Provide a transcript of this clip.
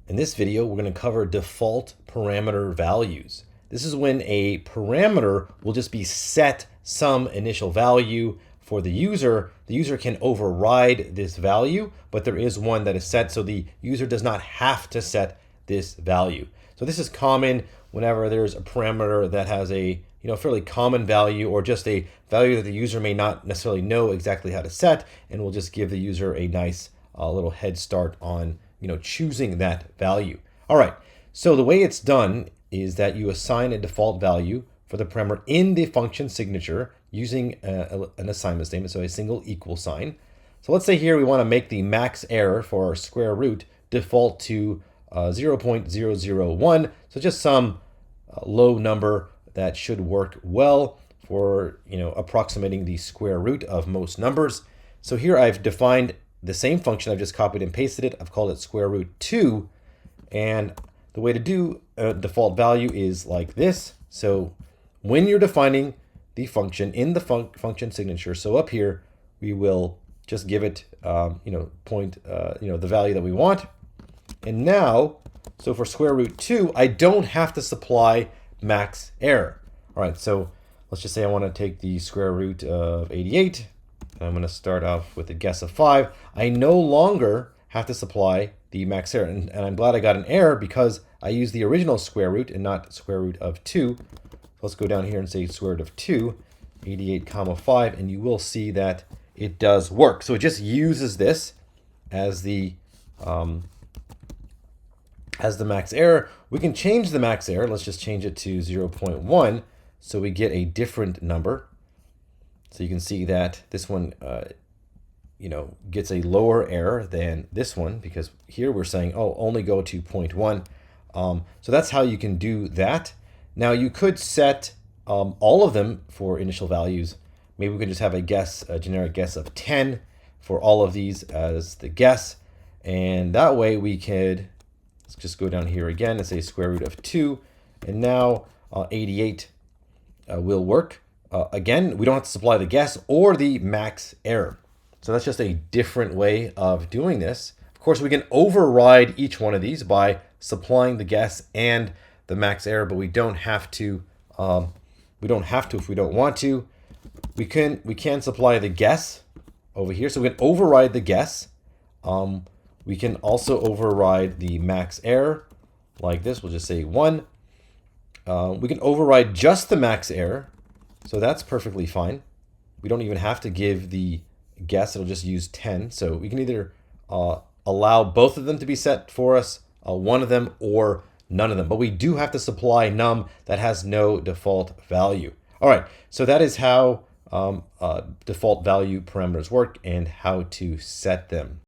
In this video, we're going to cover default parameter values. This is when a parameter will just be set some initial value for the user. The user can override this value, but there is one that is set, so the user does not have to set this value. So this is common whenever there's a parameter that has a fairly common value, or just a value that the user may not necessarily know exactly how to set, and will just give the user a nice little head start on choosing that value. All right, so the way it's done is that you assign a default value for the parameter in the function signature using an assignment statement, so a single equal sign. So let's say here we want to make the max error for our square root default to 0.001, so just some low number that should work well for approximating the square root of most numbers. So here I've defined the same function. I've just copied and pasted it. I've called it square root 2, and the way to do a default value is like this. So when you're defining the function in the function signature, so up here we will just give it the value that we want. And now, so for square root 2, I don't have to supply max error. All right, so let's just say I want to take the square root of 88. I'm going to start off with a guess of 5. I no longer have to supply the max error, and I'm glad I got an error because I used the original square root and not square root of 2. So let's go down here and say square root of 2, 88 comma 5, and you will see that it does work. So it just uses this as the max error. We can change the max error. Let's just change it to 0.1 so we get a different number. So you can see that this one gets a lower error than this one, because here we're saying, oh, only go to 0.1. So that's how you can do that. Now you could set all of them for initial values. Maybe we could just have a generic guess of 10 for all of these as the guess. And that way we could, let's just go down here again and say square root of 2. And now 88 will work. Again, we don't have to supply the guess or the max error. So that's just a different way of doing this. Of course, we can override each one of these by supplying the guess and the max error, but we don't have to. If we don't want to. We can supply the guess over here, so we can override the guess. We can also override the max error like this. We'll just say 1. We can override just the max error. So that's perfectly fine. We don't even have to give the guess. It'll just use 10. So we can either allow both of them to be set for us, one of them, or none of them. But we do have to supply num that has no default value. All right, so that is how default value parameters work and how to set them.